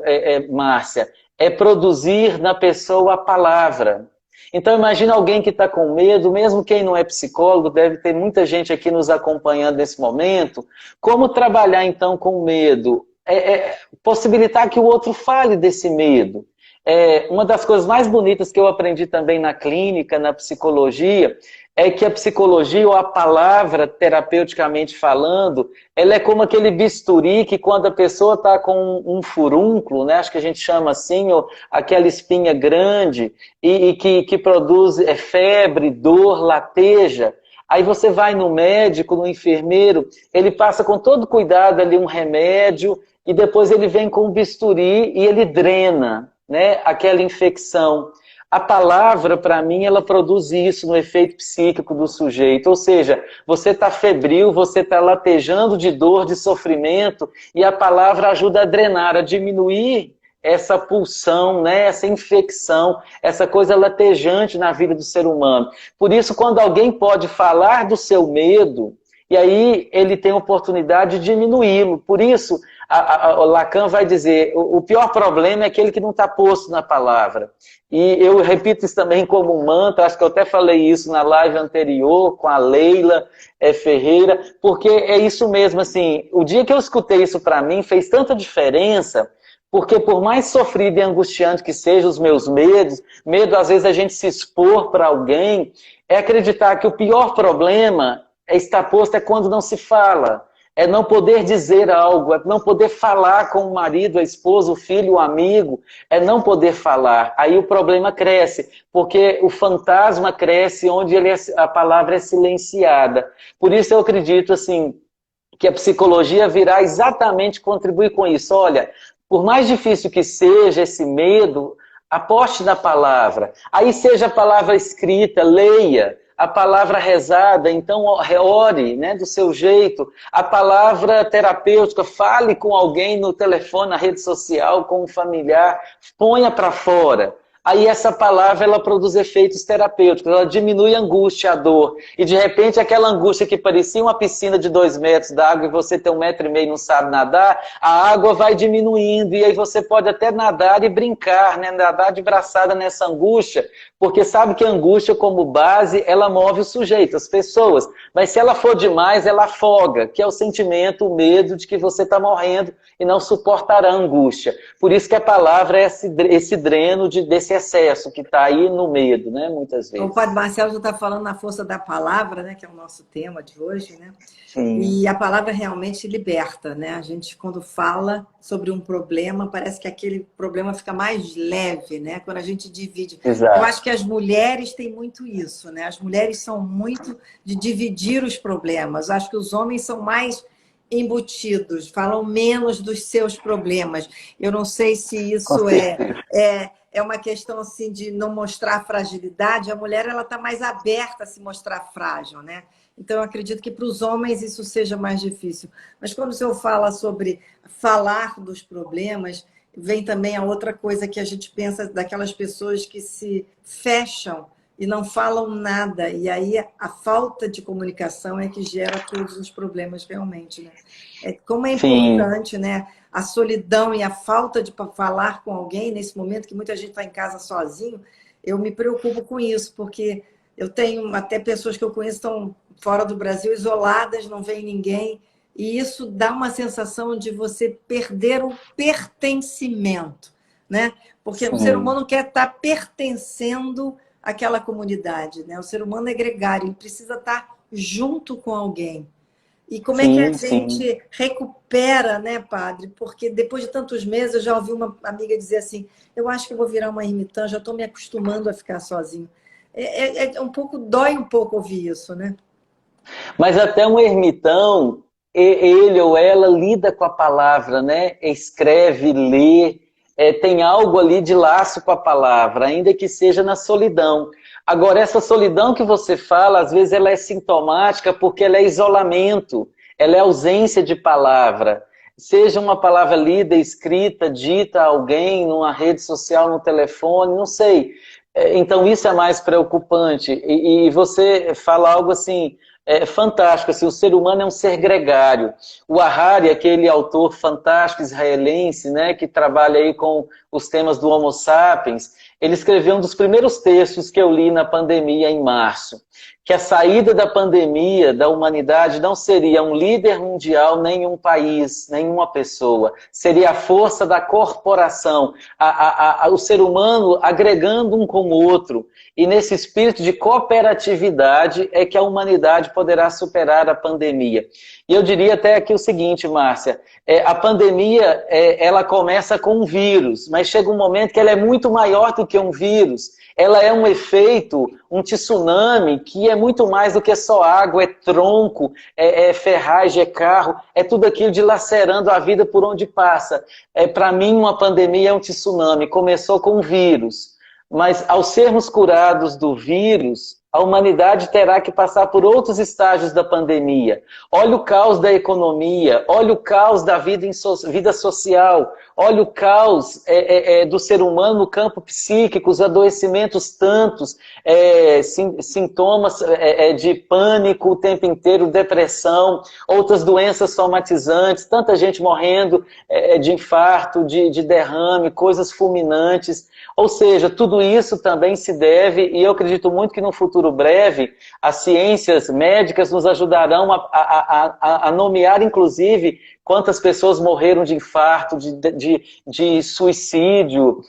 Márcia, é produzir na pessoa a palavra. Então imagina alguém que está com medo, mesmo quem não é psicólogo, deve ter muita gente aqui nos acompanhando nesse momento. Como trabalhar então com medo? Possibilitar que o outro fale desse medo. Uma das coisas mais bonitas que eu aprendi também na clínica, na psicologia, é que a psicologia, ou a palavra, terapeuticamente falando, ela é como aquele bisturi que quando a pessoa está com um furúnculo, né, acho que a gente chama assim, ou aquela espinha grande, e que produz febre, dor, lateja. Aí você vai no médico, no enfermeiro, ele passa com todo cuidado ali um remédio, e depois ele vem com o bisturi e ele drena, né, aquela infecção. A palavra, para mim, ela produz isso no efeito psíquico do sujeito. Ou seja, você está febril, você está latejando de dor, de sofrimento, e a palavra ajuda a drenar, a diminuir essa pulsão, né, essa infecção, essa coisa latejante na vida do ser humano. Por isso, quando alguém pode falar do seu medo, e aí ele tem a oportunidade de diminuí-lo. Por isso, o Lacan vai dizer, o pior problema é aquele que não está posto na palavra. E eu repito isso também como um mantra, acho que eu até falei isso na live anterior com a Leila Ferreira, porque é isso mesmo, assim, o dia que eu escutei isso para mim fez tanta diferença, porque por mais sofrido e angustiante que sejam os meus medos, medo às vezes a gente se expor para alguém, é acreditar que o pior problema é estar posto é quando não se fala. É não poder dizer algo, é não poder falar com o marido, a esposa, o filho, o amigo, é não poder falar. Aí o problema cresce, porque o fantasma cresce onde a palavra é silenciada. Por isso eu acredito assim, que a psicologia virá exatamente contribuir com isso. Olha, por mais difícil que seja esse medo, aposte na palavra. Aí seja a palavra escrita, leia. A palavra rezada, então ore, né, do seu jeito. A palavra terapêutica, fale com alguém no telefone, na rede social, com um familiar, ponha para fora. Aí essa palavra, ela produz efeitos terapêuticos, ela diminui a angústia, a dor. E de repente aquela angústia que parecia uma piscina de 2 metros d'água e você tem 1,5 metros e não sabe nadar, a água vai diminuindo e aí você pode até nadar e brincar, né? Nadar de braçada nessa angústia, porque sabe que a angústia como base, ela move o sujeito, as pessoas. Mas se ela for demais, ela afoga, que é o sentimento, o medo de que você está morrendo e não suportará a angústia. Por isso que a palavra é esse dreno desse excesso que está aí no medo, né? Muitas vezes. O Padre Marcelo já está falando na força da palavra, né? Que é o nosso tema de hoje, né? Sim. E a palavra realmente liberta, né? A gente, quando fala sobre um problema, parece que aquele problema fica mais leve, né? Quando a gente divide. Exato. Eu acho que as mulheres têm muito isso, né? As mulheres são muito de dividir os problemas. Eu acho que os homens são mais embutidos, falam menos dos seus problemas. Eu não sei se isso é uma questão assim de não mostrar fragilidade. A mulher, ela está mais aberta a se mostrar frágil, né? Então, eu acredito que para os homens isso seja mais difícil. Mas quando o senhor fala sobre falar dos problemas, vem também a outra coisa que a gente pensa daquelas pessoas que se fecham e não falam nada. E aí a falta de comunicação é que gera todos os problemas realmente, né? Como é importante, né? A solidão e a falta de falar com alguém nesse momento que muita gente está em casa sozinho, eu me preocupo com isso, porque eu tenho até pessoas que eu conheço que estão fora do Brasil, isoladas, não vem ninguém, e isso dá uma sensação de você perder o pertencimento, né? Porque o ser humano quer estar pertencendo àquela comunidade, né? O ser humano é gregário, ele precisa estar junto com alguém. E como é que a gente recupera, né, padre? Porque depois de tantos meses, eu já ouvi uma amiga dizer assim, eu acho que eu vou virar uma ermitã, já estou me acostumando a ficar sozinho. Dói um pouco ouvir isso, né? Mas até um ermitão, ele ou ela lida com a palavra, né? Escreve, lê, tem algo ali de laço com a palavra, ainda que seja na solidão. Agora, essa solidão que você fala, às vezes ela é sintomática porque ela é isolamento, ela é ausência de palavra. Seja uma palavra lida, escrita, dita a alguém, numa rede social, no telefone, não sei. Então isso é mais preocupante. E você fala algo assim, fantástico, assim, o ser humano é um ser gregário. O Harari, aquele autor fantástico israelense, né, que trabalha aí com os temas do Homo sapiens, ele escreveu um dos primeiros textos que eu li na pandemia em março, que a saída da pandemia da humanidade não seria um líder mundial, nem um país, nenhuma pessoa. Seria a força da corporação, o ser humano agregando um com o outro. E nesse espírito de cooperatividade é que a humanidade poderá superar a pandemia. E eu diria até aqui o seguinte, Márcia, a pandemia ela começa com um vírus, mas chega um momento que ela é muito maior do que um vírus. Ela é um efeito, um tsunami, que é muito mais do que só água, é tronco, é ferragem, é carro, é tudo aquilo dilacerando a vida por onde passa. Para mim, uma pandemia é um tsunami, começou com um vírus. mas ao sermos curados do vírus, a humanidade terá que passar por outros estágios da pandemia. Olha o caos da economia, olha o caos da vida social, olha o caos do ser humano no campo psíquico, os adoecimentos tantos, sintomas de pânico o tempo inteiro, depressão, outras doenças somatizantes, tanta gente morrendo de infarto, de derrame, coisas fulminantes. Ou seja, tudo isso também se deve, e eu acredito muito que no futuro breve, as ciências médicas nos ajudarão a nomear, inclusive, quantas pessoas morreram de infarto, de suicídio,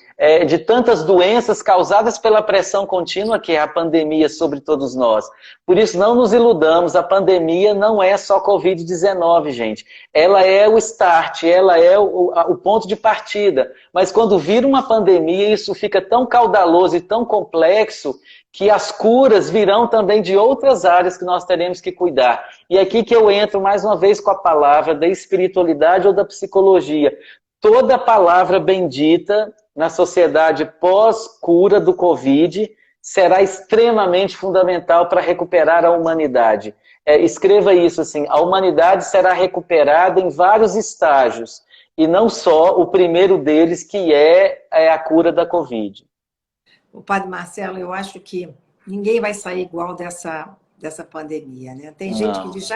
de tantas doenças causadas pela pressão contínua, que é a pandemia sobre todos nós. Por isso, não nos iludamos, a pandemia não é só Covid-19, gente. Ela é o start, ela é o ponto de partida. Mas quando vira uma pandemia, isso fica tão caudaloso e tão complexo que as curas virão também de outras áreas que nós teremos que cuidar. E aqui que eu entro mais uma vez com a palavra da espiritualidade ou da psicologia. Toda palavra bendita na sociedade pós-cura do Covid será extremamente fundamental para recuperar a humanidade. Escreva isso assim, a humanidade será recuperada em vários estágios, e não só o primeiro deles, que é a cura da Covid. O Padre Marcelo, eu acho que ninguém vai sair igual dessa pandemia, né? Tem gente que diz,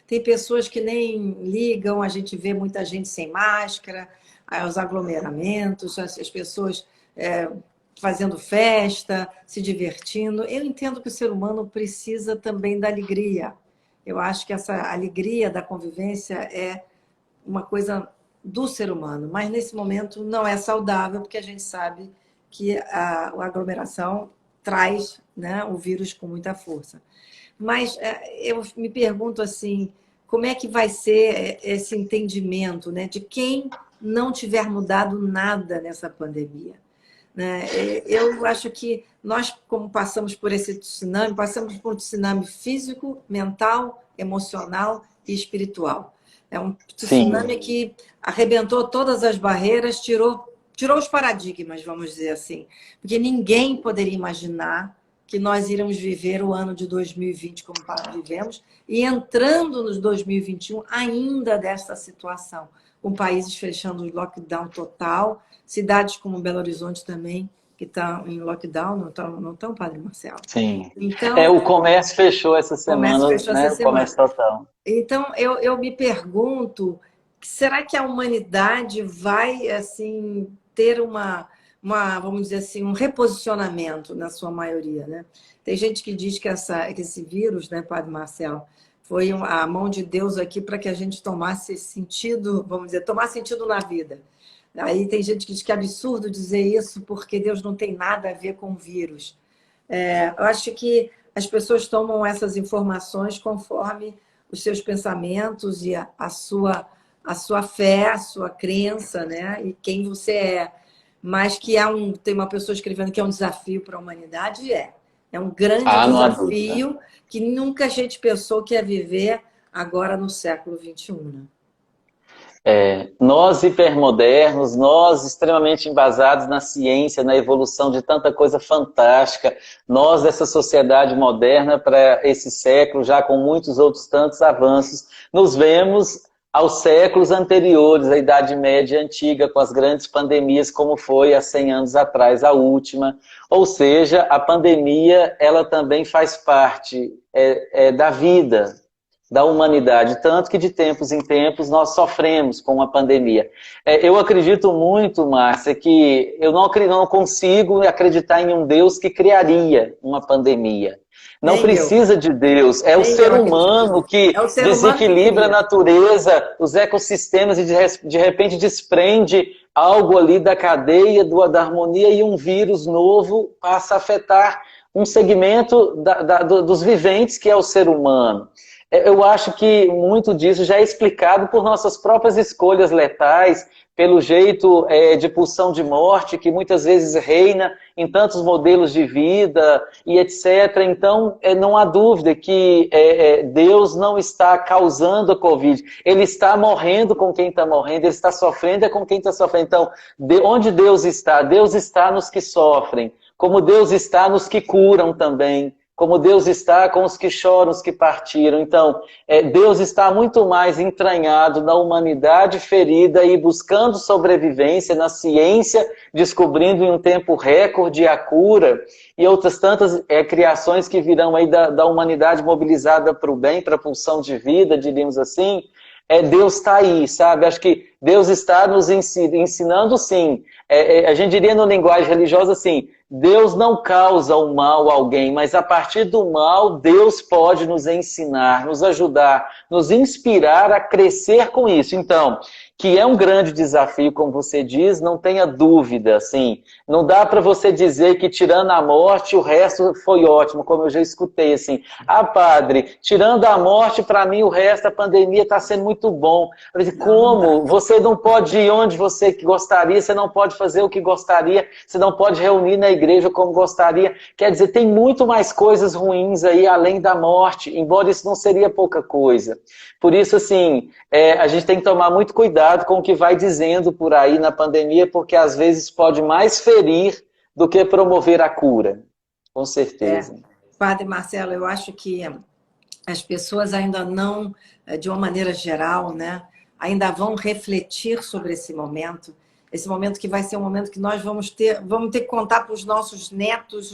tem pessoas que nem ligam, a gente vê muita gente sem máscara, os aglomeramentos, as pessoas fazendo festa, se divertindo. Eu entendo que o ser humano precisa também da alegria. Eu acho que essa alegria da convivência é uma coisa do ser humano, mas nesse momento não é saudável, porque a gente sabe que a aglomeração traz, né, o vírus com muita força. Mas eu me pergunto assim, como é que vai ser esse entendimento, né, de quem não tiver mudado nada nessa pandemia? Né? Eu acho que nós, como passamos por esse tsunami, passamos por um tsunami físico, mental, emocional e espiritual. É um tsunami que arrebentou todas as barreiras, tirou os paradigmas, vamos dizer assim. Porque ninguém poderia imaginar que nós iríamos viver o ano de 2020 como vivemos e entrando nos 2021 ainda dessa situação, com países fechando o lockdown total, cidades como Belo Horizonte também, que estão em lockdown, não estão, Padre Marcelo? Sim. Então, o comércio fechou essa semana, né? O comércio total. Então, eu me pergunto, será que a humanidade vai, assim, ter vamos dizer assim, um reposicionamento na sua maioria, né? Tem gente que diz que esse vírus, né, Padre Marcelo, foi a mão de Deus aqui para que a gente tomasse sentido, vamos dizer, tomar sentido na vida. Aí tem gente que diz que é absurdo dizer isso porque Deus não tem nada a ver com o vírus. Eu acho que as pessoas tomam essas informações conforme os seus pensamentos e a sua fé, a sua crença, né? E quem você é. Mas que tem uma pessoa escrevendo que é um desafio para a humanidade, é um grande desafio que nunca a gente pensou que ia viver agora no século XXI. Né? Nós hipermodernos, nós extremamente embasados na ciência, na evolução de tanta coisa fantástica, nós dessa sociedade moderna para esse século, já com muitos outros tantos avanços, nos vemos aos séculos anteriores, a Idade Média Antiga, com as grandes pandemias, como foi há 100 anos atrás, a última. Ou seja, a pandemia, ela também faz parte da vida, da humanidade, tanto que de tempos em tempos nós sofremos com a pandemia. Eu acredito muito, Márcia, que eu não consigo acreditar em um Deus que criaria uma pandemia. Não precisa de Deus, o ser humano que desequilibra a natureza, os ecossistemas e de repente desprende algo ali da cadeia, da harmonia e um vírus novo passa a afetar um segmento dos viventes que é o ser humano. Eu acho que muito disso já é explicado por nossas próprias escolhas letais, pelo jeito de pulsão de morte que muitas vezes reina em tantos modelos de vida e etc. Então, não há dúvida que Deus não está causando a Covid. Ele está morrendo com quem está morrendo, ele está sofrendo com quem está sofrendo. Então, onde Deus está? Deus está nos que sofrem, como Deus está nos que curam também. Como Deus está com os que choram, os que partiram. Então, Deus está muito mais entranhado na humanidade ferida e buscando sobrevivência, na ciência, descobrindo em um tempo recorde a cura e outras tantas criações que virão aí da humanidade mobilizada para o bem, para a pulsão de vida, diríamos assim. Deus está aí, sabe? Acho que Deus está nos ensinando, sim. A gente diria no linguagem religiosa assim, Deus não causa o mal a alguém, mas a partir do mal, Deus pode nos ensinar, nos ajudar, nos inspirar a crescer com isso. Então, que é um grande desafio, como você diz, não tenha dúvida, assim. Não dá para você dizer que tirando a morte, o resto foi ótimo, como eu já escutei, assim. Ah, padre, tirando a morte, para mim o resto, a pandemia está sendo muito bom. Como? Você não pode ir onde você gostaria, você não pode fazer o que gostaria, você não pode reunir na igreja como gostaria. Quer dizer, tem muito mais coisas ruins aí, além da morte, embora isso não seria pouca coisa. Por isso, assim, a gente tem que tomar muito cuidado com o que vai dizendo por aí na pandemia, porque às vezes pode mais ferir do que promover a cura. Com certeza. Padre Marcelo, eu acho que as pessoas ainda não, de uma maneira geral, né, ainda vão refletir sobre esse momento que vai ser um momento que nós vamos ter que contar para os nossos netos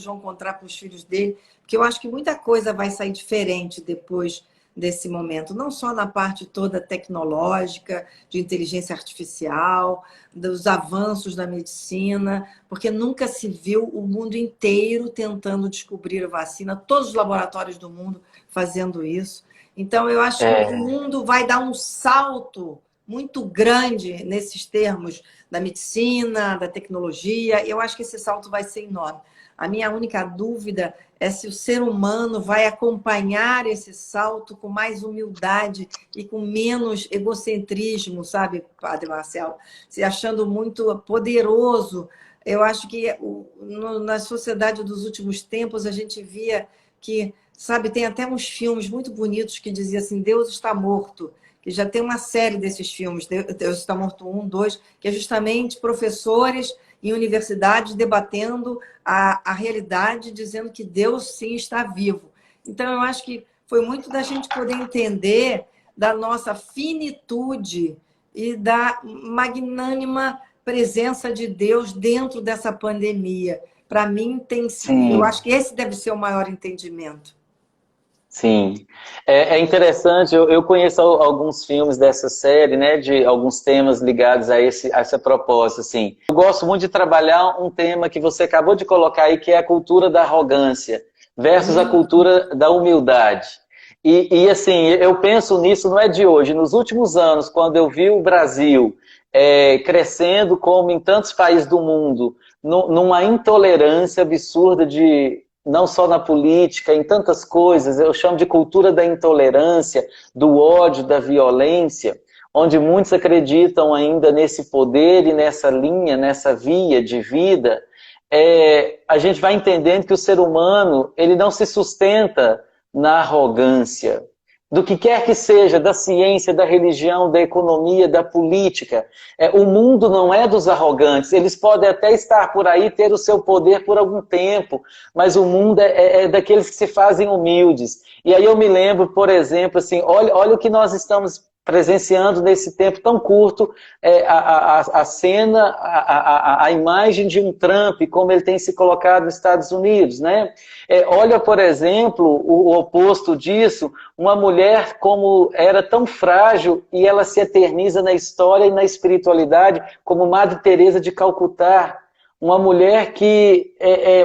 vão contar para os filhos dele, porque eu acho que muita coisa vai sair diferente depois desse momento, não só na parte toda tecnológica, de inteligência artificial, dos avanços da medicina, porque nunca se viu o mundo inteiro tentando descobrir a vacina, todos os laboratórios do mundo fazendo isso. Então, eu acho que o mundo vai dar um salto muito grande nesses termos da medicina, da tecnologia. Eu acho que esse salto vai ser enorme. A minha única dúvida é se o ser humano vai acompanhar esse salto com mais humildade e com menos egocentrismo, sabe, Padre Marcelo? Se achando muito poderoso. Eu acho que na sociedade dos últimos tempos a gente via que, sabe, tem até uns filmes muito bonitos que diziam assim, Deus está morto. Que já tem uma série desses filmes, Deus está morto 1, 2, que é justamente professores em universidades debatendo a realidade, dizendo que Deus sim está vivo. Então, eu acho que foi muito da gente poder entender da nossa finitude e da magnânima presença de Deus dentro dessa pandemia. Para mim, eu acho que esse deve ser o maior entendimento. Sim, é interessante, eu conheço alguns filmes dessa série, né, de alguns temas ligados a essa proposta, assim. Eu gosto muito de trabalhar um tema que você acabou de colocar aí, que é a cultura da arrogância versus a cultura da humildade. E assim, eu penso nisso, não é de hoje, nos últimos anos, quando eu vi o Brasil crescendo como em tantos países do mundo, numa intolerância absurda não só na política, em tantas coisas, eu chamo de cultura da intolerância, do ódio, da violência, onde muitos acreditam ainda nesse poder e nessa linha, nessa via de vida, a gente vai entendendo que o ser humano, ele não se sustenta na arrogância, do que quer que seja, da ciência, da religião, da economia, da política. O mundo não é dos arrogantes, eles podem até estar por aí, ter o seu poder por algum tempo, mas o mundo é daqueles que se fazem humildes. E aí eu me lembro, por exemplo, assim, olha o que nós estamos presenciando nesse tempo tão curto, a cena, a imagem de um Trump, como ele tem se colocado nos Estados Unidos, né? Olha, por exemplo, o oposto disso, uma mulher como era tão frágil e ela se eterniza na história e na espiritualidade, como Madre Teresa de Calcutá, uma mulher que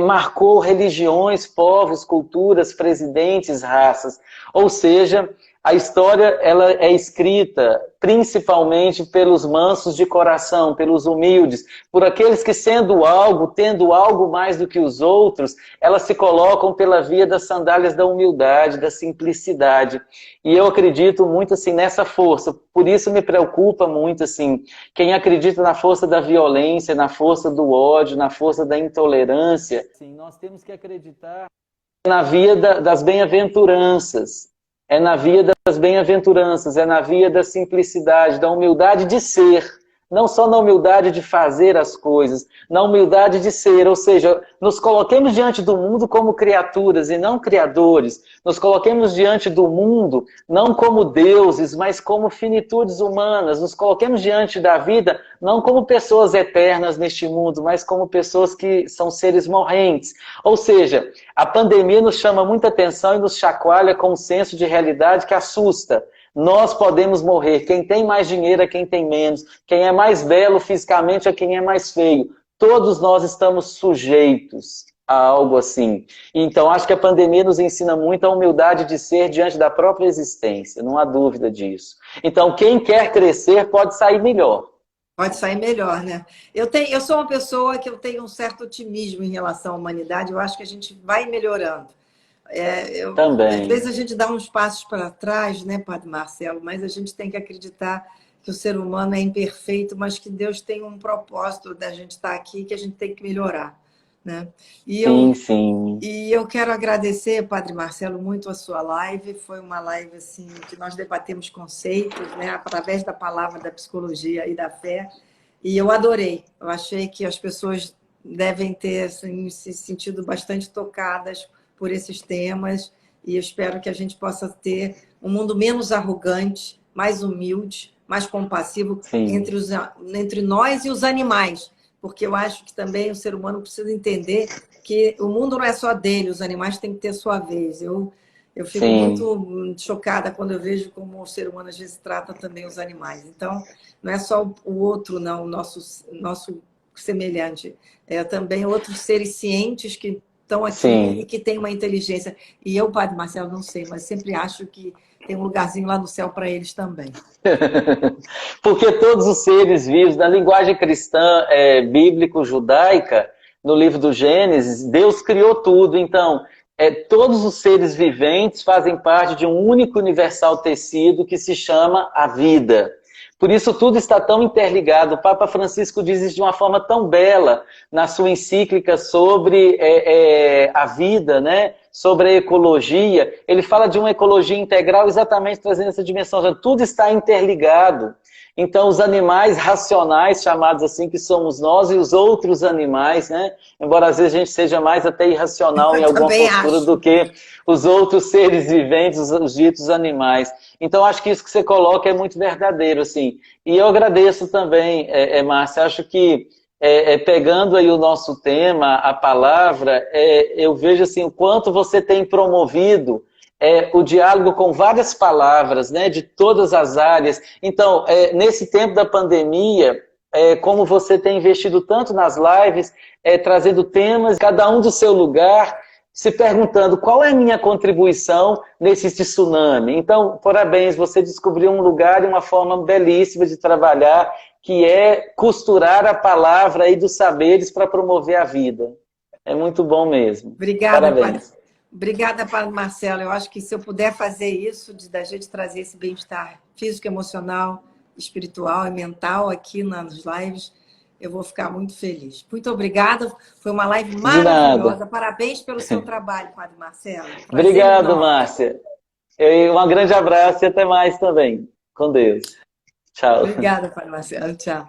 marcou religiões, povos, culturas, presidentes, raças. Ou seja, A história ela é escrita principalmente pelos mansos de coração, pelos humildes, por aqueles que sendo algo, tendo algo mais do que os outros, elas se colocam pela via das sandálias da humildade, da simplicidade. E eu acredito muito assim nessa força. Por isso me preocupa muito assim quem acredita na força da violência, na força do ódio, na força da intolerância. Sim, nós temos que acreditar na via das bem-aventuranças. É na via das bem-aventuranças, é na via da simplicidade, da humildade de ser. Não só na humildade de fazer as coisas, na humildade de ser. Ou seja, nos coloquemos diante do mundo como criaturas e não criadores. Nos coloquemos diante do mundo não como deuses, mas como finitudes humanas. Nos coloquemos diante da vida não como pessoas eternas neste mundo, mas como pessoas que são seres morrentes. Ou seja, a pandemia nos chama muita atenção e nos chacoalha com um senso de realidade que assusta. Nós podemos morrer. Quem tem mais dinheiro é quem tem menos. Quem é mais belo fisicamente é quem é mais feio. Todos nós estamos sujeitos a algo assim. Então, acho que a pandemia nos ensina muito a humildade de ser diante da própria existência. Não há dúvida disso. Então, quem quer crescer pode sair melhor. Pode sair melhor, né? Eu sou uma pessoa que eu tenho um certo otimismo em relação à humanidade. Eu acho que a gente vai melhorando. Também. Às vezes a gente dá uns passos para trás, né, Padre Marcelo? Mas a gente tem que acreditar que o ser humano é imperfeito, mas que Deus tem um propósito da gente estar aqui, que a gente tem que melhorar, né? Sim. E eu quero agradecer, Padre Marcelo, muito a sua live. Foi uma live assim que nós debatemos conceitos, né, através da palavra da psicologia e da fé. E eu adorei. Eu achei que as pessoas devem ter assim, se sentido bastante tocadas por esses temas, e eu espero que a gente possa ter um mundo menos arrogante, mais humilde, mais compassivo entre nós e os animais, porque eu acho que também o ser humano precisa entender que o mundo não é só dele, os animais têm que ter sua vez. Eu fico muito chocada quando eu vejo como o ser humano às vezes trata também os animais. Então, não é só o outro, não, o nosso semelhante, é também outros seres cientes que estão aqui e que têm uma inteligência. E eu, Padre Marcelo, não sei, mas sempre acho que tem um lugarzinho lá no céu para eles também. Porque todos os seres vivos, na linguagem cristã bíblico-judaica, no livro do Gênesis, Deus criou tudo. Então, todos os seres viventes fazem parte de um único universal tecido que se chama a vida. Por isso tudo está tão interligado. O Papa Francisco diz isso de uma forma tão bela na sua encíclica sobre a vida, né? Sobre a ecologia. Ele fala de uma ecologia integral exatamente trazendo essa dimensão. Tudo está interligado. Então, os animais racionais, chamados assim, que somos nós, e os outros animais, né? Embora às vezes a gente seja mais até irracional em alguma postura do que os outros seres viventes, os ditos animais. Então, acho que isso que você coloca é muito verdadeiro, assim. E eu agradeço também, Márcia, acho que pegando aí o nosso tema, a palavra, eu vejo assim, o quanto você tem promovido o diálogo com várias palavras, né, de todas as áreas. Então, nesse tempo da pandemia, como você tem investido tanto nas lives, trazendo temas, cada um do seu lugar, se perguntando qual é a minha contribuição nesse tsunami. Então, parabéns, você descobriu um lugar e uma forma belíssima de trabalhar, que é costurar a palavra aí dos saberes para promover a vida. É muito bom mesmo. Obrigada, parabéns. Obrigada, Padre Marcelo. Eu acho que se eu puder fazer isso, da gente trazer esse bem-estar físico, emocional, espiritual e mental aqui nas lives, eu vou ficar muito feliz. Muito obrigada. Foi uma live maravilhosa. Parabéns pelo seu trabalho, Padre Marcelo. Obrigado, Márcia. Um grande abraço e até mais também. Com Deus. Tchau. Obrigada, Padre Marcelo. Tchau.